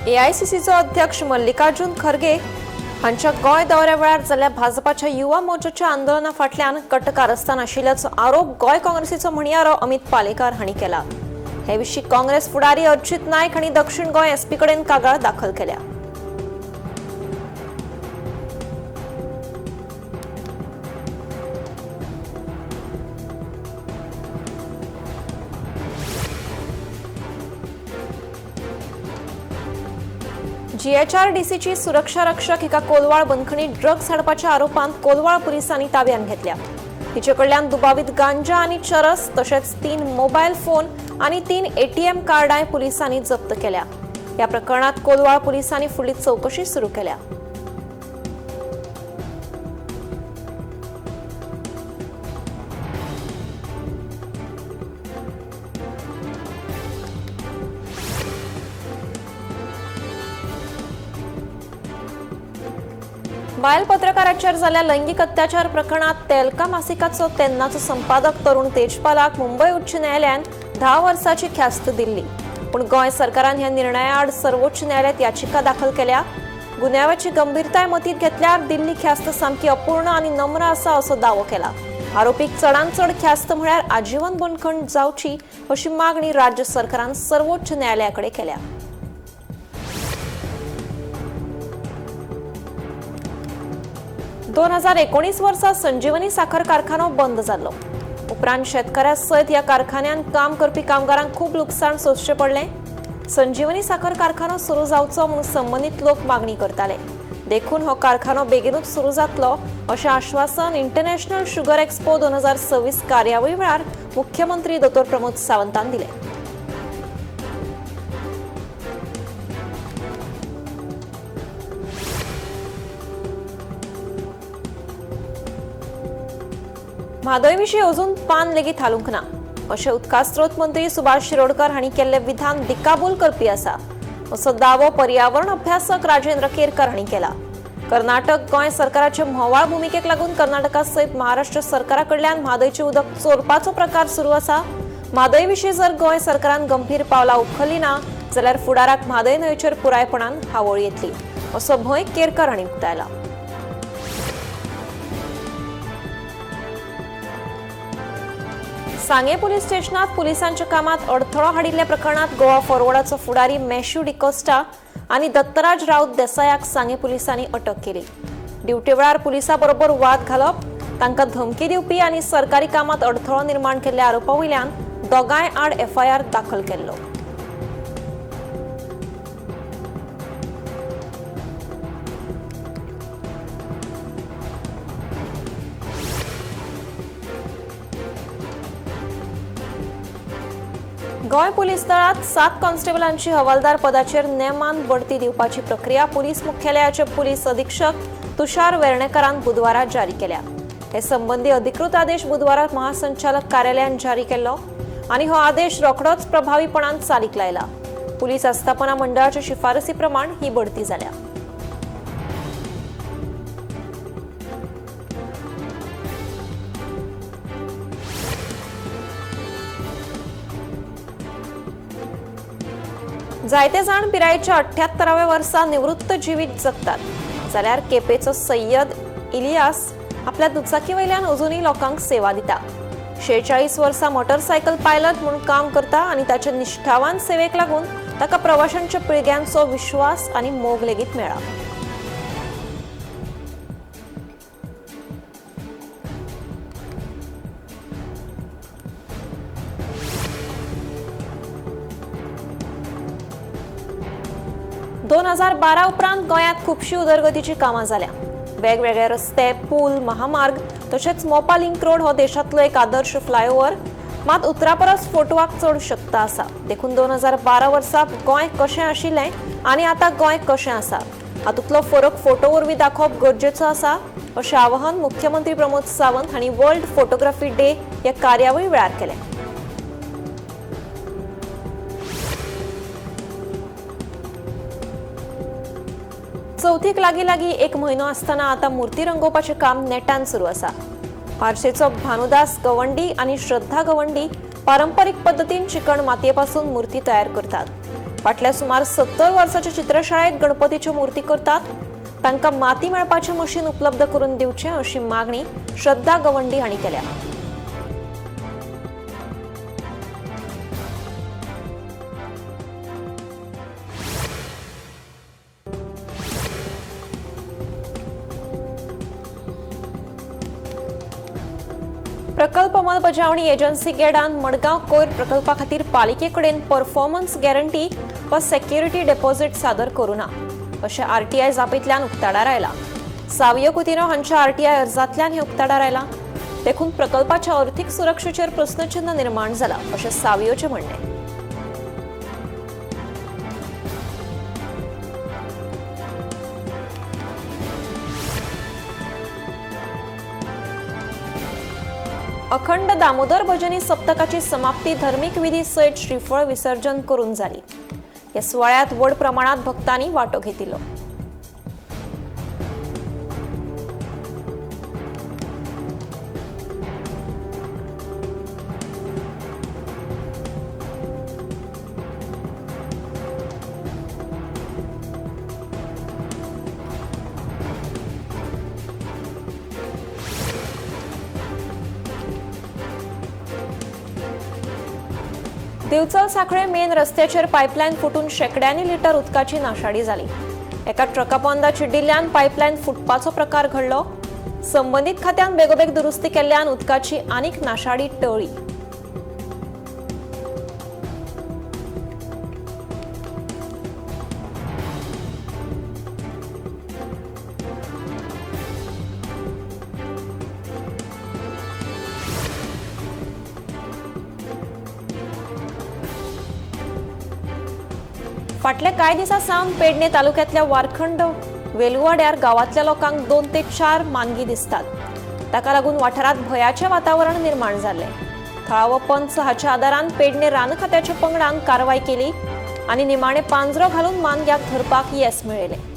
एआयसीसीचो अध्यक्ष मल्लिकार्जुन खरगे हांच्या गोंय दौऱ्या वेळार जाल्ल्या भाजपाच्या युवा मोर्चाच्या आंदोलना फाटल्यान कट कारस्थान आशिल्ल्याचो आरोप गोंय काँग्रेसीचो म्हणयारो अमित पालेकार हांणी केला। हे विशीं काँग्रेस फुडारी अजित नायक हांणी दक्षिण गोंय एसपी कडेन कागाळ दाखल केल्या। जीएचआरडीसीची सुरक्षा रक्षक एका कोलवाळ बंदखणीत ड्रग्स हाडपाच्या आरोपांत कोलवाळ पुलिसांनी ताब्यात घेतल्या। तिचे कडल्यान दुबावित गांजा आनी चरस तशेंच 3 मोबायल फोन आनी 3 एटीएम कार्डाय पुलिसांनी जप्त केल्या। ह्या प्रकरणात कोलवाळ पुलिसांनी फुडली चौकशी सुरू केल्या। बायल पत्रकाराचेर जाल्ल्या लैंगिक अत्याचार प्रकरणात तेलका मासिकाचो तेन्नाचो संपादक तरुण तेजपालाक मुंबय उच्च न्यायालयान 10 वर्सांची ख्यास्त दिल्ली। पूण गोंय सरकारान ह्या निर्णया आड सर्वोच्च न्यायालयात याचिका दाखल केल्या। गुन्यांवाची गंभीरताय मतींत घेतल्यार दिल्ली ख्यास्त सामकी अपूर्ण आनी नम्र आसा असो दावो केला। आरोपीक चडांत चड ख्यास्त म्हळ्यार आजीवन बंदखण जावची अशी मागणी राज्य सरकारान सर्वोच्च न्यायालयाकडे केल्या। 2019 वर्सा संजीवनी साखर कारखानो बंद जाल्लो। उपरांत शेतकऱ्या सयत ह्या कारखान्यात काम करपी कामगारांक खूब लुकसाण सोंसचें पडलें। संजीवनी साखर कारखानो सुरू जावचो म्हूण संबंदीत लोक मागणी करताले। देखून हो कारखानो बेगीनूच सुरू जातलो अशें आश्वासन इंटरनॅशनल शुगर एक्सपो 2026 कार्यावळी वेळार मुख्यमंत्री डॉ. प्रमोद सावंतान दिलें। म्हादय विशीं अजून पान लेगीत हालूंक ना अशें उदका स्रोत मंत्री सुभाष शिरोडकर हांणी केल्लें विधान दिकाबूल करपी आसा असो दावो पर्यावरण अभ्यासक राजेंद्र केरकर हांणी केला। कर्नाटक गोंय सरकाराचे म्होवाळ भुमिकेक लागून कर्नाटका सयत महाराष्ट्र सरकारा कडल्यान म्हादयचें उदक चोरपाचो प्रकार सुरू आसा। म्हादय विशीं जर गोंय सरकारान गंभीर पावलां उखल्लीं ना जाल्यार फुडाराक म्हादय न्हंयचेर पुरायपणान हावळ येतली असो भंय केरकर हांणी उक्तायला। सांगे पुलीस स्टेशनात पुलिसांच्या कामात अडथळो हाडिल्ल्या प्रकरणात गोवा फॉरवर्डाचो फुडारी मॅथ्यू डिकोस्टा आनी दत्तराज राऊत देसायाक सांगे पुलिसांनी अटक केली। ड्युटी वेळार पुलिसां बरोबर वाद घालप, तांकां धमकी दिवपी आनी सरकारी कामात अडथळो निर्माण केल्ल्या आरोपा वयल्यान दोगांय आड एफआयआर दाखल केल्लो। गोंय पुलीस दळात 7 कॉन्स्टेबलांची हवालदार पदाचेर नेमान बढती दिवपाची प्रक्रिया पुलीस मुख्यालयाचे पुलीस अधीक्षक तुषार वेर्णेकरान बुधवारा जारी केल्या। हे संबंधी अधिकृत आदेश बुधवारा महासंचालक कार्यालयान जारी केल्लो आनी हो आदेश रोखडोच प्रभावीपणान चालीक लायला। पुलीस आस्थापना मंडळाच्या शिफारसी प्रमाण ही बढती जाल्या। जायते जाण पिरायेच्या 78व्या वर्सा निवृत्त जिवीत जगतात, जाल्यार केपेचो सय्यद इलियास आपल्या दुचाकी वयल्यान अजूनही लोकांक सेवा दिता। 46 वर्सां मोटरसायकल पायलट म्हणून काम करता आनी ताच्या निश्ठावान सेवेक लागून ताका प्रवाशांच्या पिळग्यांचो विश्वास आनी मोग लेगीत मेळ्ळा। दोन 2012 उपरांत गोंयांत खुबशी उदरगतीची कामां जाल्या। वेगवेगळे रस्ते, पूल, महामार्ग तशेंच मोपा लिंक रोड हो देशांतलो एक आदर्श फ्लायओव्हर मात उतरा परस फोटवाक चड शक्त आसा। देखून 2012 वर्सा गोंय कशें आशिल्लें आनी आतां गोंय कशें आसा हातूंतलो फरक फोटो वरवीं दाखोवप गरजेचो आसा अशें आवाहन मुख्यमंत्री प्रमोद सावंत हांणी वर्ल्ड फोटोग्राफी डे ह्या कार्यावळी वेळार केलें। चौथीक लागीं एक म्हयनो आसतना आता मूर्ती रंगोवपाचें काम नेटान सुरू आसा। पार्सेचो भानुदास गवंडी आनी श्रद्धा गवंडी पारंपरीक पद्धतीन चिकण मातयेपासून मूर्ती तयार करतात। फाटल्या सुमार 70 वर्सांच्या चित्रशाळेत गणपतीच्यो मूर्ती करतात. तांकां माती मेळपाचें मशीन उपलब्ध करून दिवचें अशी मागणी श्रद्धा गवंडी हांणी केल्या. प्रकल्प अंमलबजावणी एजन्सी गेडान मडगांव कोयर प्रकल्पा खातीर पालिकेकडेन परफॉर्मन्स गॅरंटी वा सेक्युरिटी डेपॉझिट सादर करूना अशें आरटीआय जापेंतल्यान उक्ताडार आयला. सावियो कुतिनो हांच्या आरटीआय अर्जांतल्यान हें उक्ताडार आयलां. देखून प्रकल्पाच्या अर्थीक सुरक्षेचेर प्रस्नचिन्ह निर्माण जाला अशें सावियोचें म्हणणें. अखंड दामोदर भजनी सप्तकाची समाप्ती धर्मीक विधी सयत श्रीफळ विसर्जन करून जाली. या सुवाळ्यात व्हड प्रमाणात भक्तांनी वांटो घेतिल्लो. दिवचल साखळे मेन रस्त्याचेर पायपलायन फुटून शेकड्यांनी लिटर उदकाची नाशाडी जाली. एका ट्रका पोंदा चिड्डिल्ल्यान पायपलायन फुटपाचो प्रकार घडलो. संबंधीत खात्यान बेगोबेग दुरुस्ती केल्ल्यान उदकाची आनीक नाशाडी टळ्ळी. फाटल्या कांय दिसां सावन पेडणे तालुक्यांतल्या वारखंड वेलुवाड्यार गांवांतल्या लोकांक 2 ते 4 मानगी दिसतात. ताका लागून वाठारांत भयाचें वातावरण निर्माण जाल्लें. थळावो पंच हाच्या आदारान पेडणे रान खात्याच्या पंगडान कारवाय केली आनी निमाणे पांजरो घालून मानग्याक धरपाक येस मेळयलें.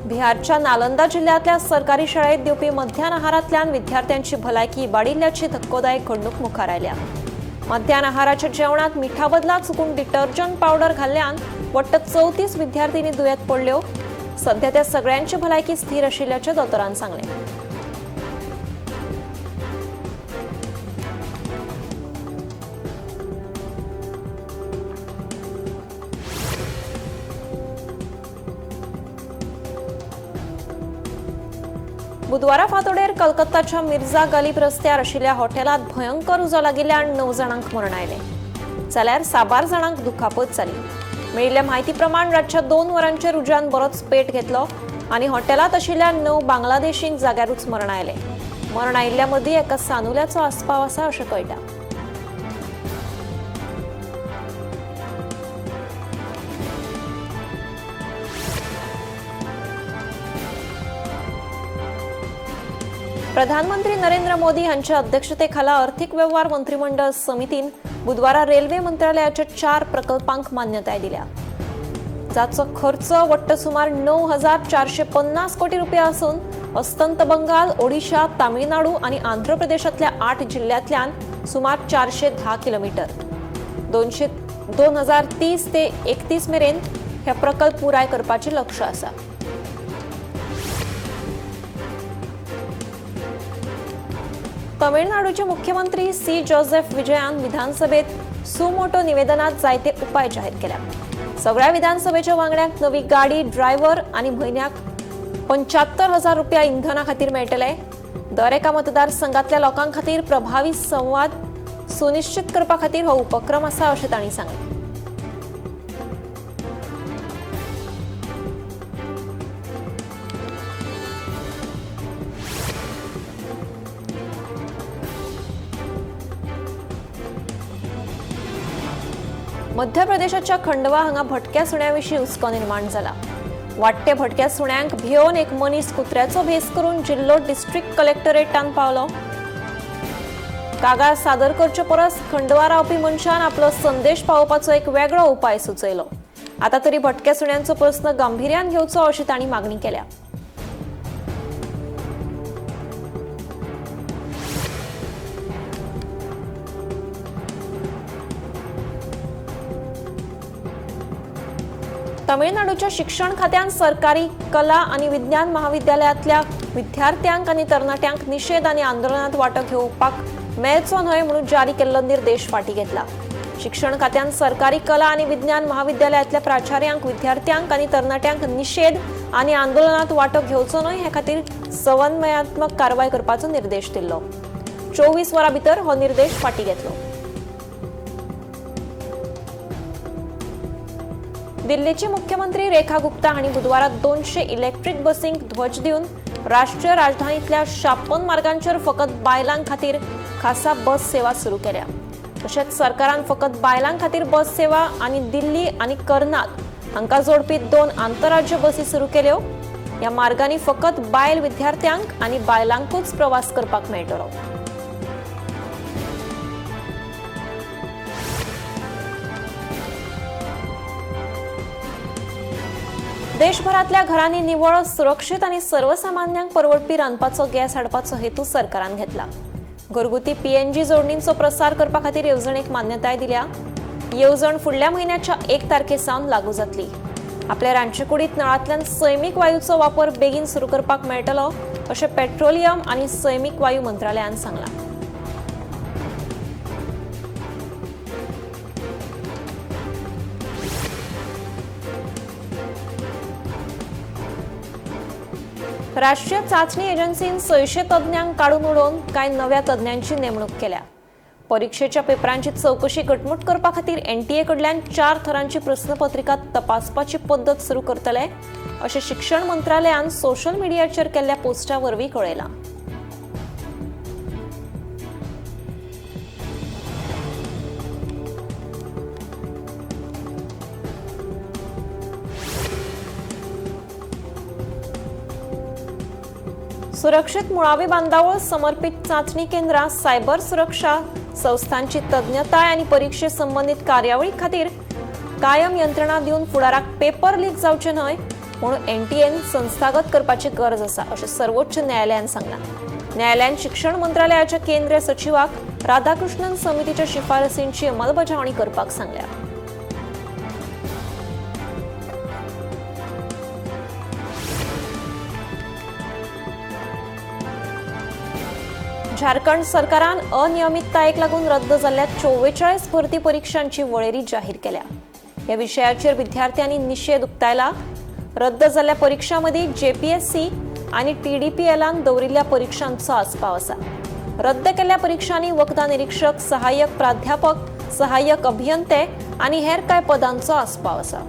बिहारच्या नालंदा जिल्ह्यातल्या सरकारी शाळेत दिवपी मध्यान आहारांतल्यान विद्यार्थ्यांची भलायकी इबाडिल्ल्याची धक्कोदायक घडणूक मुखार आयल्या. मध्यान आहाराच्या जेवणात मिठा बदला चुकून डिटर्जंट पावडर घाल्ल्यान वट्ट 34 विद्यार्थिनी दुयेंत पडल्यो. सध्या त्या सगळ्यांची भलायकी स्थिर आशिल्ल्याचें दोतोरान सांगलें. बुधवारा फांतोडेर कलकत्ताच्या मिर्झा गालिब रस्त्यार आशिल्ल्या हॉटेलात भयंकर उजो लागिल्ल्यान 9 जाणांक मरण आयलें. जाल्यार 7 जाणांक दुखापत जाली. मेळिल्ल्या म्हायती प्रमाण रातच्या 2 वरांचेर उज्यान बरोच पेट घेतलो आनी हॉटेलात आशिल्ल्या 9 बांगलादेशींक जाग्यारूच मरण आयलें. मरण आयिल्ल्या मदीं एका सानुल्याचो आस्पाव आसा अशें कळटा. प्रधानमंत्री नरेंद्र मोदी हांच्या अध्यक्षतेखाला अर्थीक वेव्हार मंत्रिमंडळ समितीन बुधवारा रेल्वे मंत्रालयाच्या 4 प्रकल्पांक मान्यताय दिल्या. जाचो खर्च वट्ट सुमार 9,450 कोटी रुपया असून अस्तंत बंगाल, ओडिशा, तामिळनाडू आणि आंध्र प्रदेशातल्या 8 जिल्ह्यातल्यान सुमार 410 किलोमीटर. 2030 ते 31 मेरेन हे प्रकल्प पुराय करपाचे लक्ष्य आसा. तमिळनाडूचे मुख्यमंत्री सी जोसेफ विजयान विधानसभेत सुमोटो निवेदनात जायते उपाय जाहीर केल्या. सगळ्या विधानसभेच्या वांगड्यांक नवी गाडी, ड्रायव्हर आणि म्हयन्याक 75,000 रुपया इंधना खातीर मेळटले. दर एका मतदारसंघातल्या लोकां खातीर प्रभावी संवाद सुनिश्चित करपा खातीर हो उपक्रम आसा अशें तांणी सांगलें. मध्य प्रदेशाच्या खंडवा हांगा भटक्या सुण्यांविशीं हुस्को निर्माण जाला. वाडटे भटक्या सुण्यांक भिवन एक मनीस कुत्र्याचो भेस करून जिल्लो डिस्ट्रिक्ट कलेक्टरेटान पावलो. कागाळ सादर करचे परस खंडवा रावपी मनशान आपलो संदेश पावोवपाचो एक वेगळो उपाय सुचयलो आता तरी भटक्या सुण्यांचो प्रश्न गांभीर्यान घेवचो अशी तांणी मागणी केल्या. तमिळनाडूच्या शिक्षण खात्यान सरकारी कला आणि विज्ञान महाविद्यालयातल्या विद्यार्थ्यांक आणि तरणाट्यांक निषेध आणि आंदोलनात वांटो घेवपाक मेळचो न्हय म्हणून जारी केल्लो निर्देश फाटीं घेतला. शिक्षण खात्यान सरकारी कला आणि विज्ञान महाविद्यालयातल्या प्राचार्यांक विद्यार्थ्यांक आणि तरणाट्यांक निषेध आणि आंदोलनात वांटो घेवचो न्हय हे खातीर समन्वयात्मक कारवाय करपाचो निर्देश दिल्लो. 24 वरां भितर हो निर्देश फाटीं घेतलो. दिल्लीची मुख्यमंत्री रेखा गुप्ता हांणी बुधवारात 200 इलेक्ट्रिक बसींक ध्वज दिवन राष्ट्रीय राजधानीतल्या 56 मार्गांचेर फकत बायलां खातीर खासा बस सेवा सुरू केल्या. तशेंच सरकारान फकत बायलां खातीर बस सेवा आनी दिल्ली आनी कर्नाल हांकां जोडपी 2 आंतरराज्य बसी सुरू केल्यो. ह्या मार्गांनी फकत बायल विद्यार्थ्यांक आनी बायलांकूच प्रवास करपाक मेळटलो. देशभरातल्या घरांनी निवळ, सुरक्षीत आणि सर्वसामान्यांक परवडपी रांदपाचो गॅस हाडपाचो हेतू सरकारान घेतला. घरगुती पीएनजी जोडणींचो प्रसार करपा खातीर येवजणेक मान्यताय दिल्या. येवजण फुडल्या म्हयन्याच्या 1 तारखेसावन लागू जातली. आपल्या रांदचे कुडींत नळांतल्यान सैमीक वायूचो वापर बेगीन सुरू करपाक मेळटलो अशें पेट्रोलियम आनी सैमीक वायू मंत्रालयान सांगलां. राष्ट्रीय चाचणी एजन्सीन 600 तज्ञांक काढून उडोवन कांय नव्या तज्ञांची नेमणूक केल्या. परीक्षेच्या पेपरांची चौकशी घटमूट करपा खातीर एनटीए कडल्यान 4 थरांची प्रस्नपत्रिका तपासपाची पद्दत सुरू करतले अशें शिक्षण मंत्रालयान सोशल मिडियाचेर केल्ल्या पोस्टा वरवीं कळयलां. सुरक्षित मुळावी बांदावळ समर्पित चाचणी केंद्रां, सायबर सुरक्षा संस्थांची तज्ञताय आनी परीक्षे संबंधित कार्यावळी खातीर कायम यंत्रणा दिवन फुडाराक पेपर लीक जावचे न्हय म्हणून एनटीएन संस्थागत करपाची गरज आसा अशें सर्वोच्च न्यायालयान सांगलां. न्यायालयान शिक्षण मंत्रालयाच्या केंद्रीय सचिवाक राधाकृष्णन समितीच्या शिफारसींची अंमलबजावणी करपाक सांगल्या. झारखंड सरकारान अनियमिततायेक लागून रद्द जाल्ल्या 44 भरती परीक्षांची वळेरी जाहीर केल्या. ह्या विशयाचेर विद्यार्थ्यांनी निषेध उक्तायला. रद्द जाल्ल्या परीक्षांमदी जेपीएससी आनी टीडीपीएलान दवरिल्ल्या परीक्षांचो आस्पाव आसा. रद्द केल्ल्या परीक्षांनी वखदा निरीक्षक, सहाय्यक प्राध्यापक, सहाय्यक अभियंते आनी हेर कांय पदांचो आस्पाव आसा.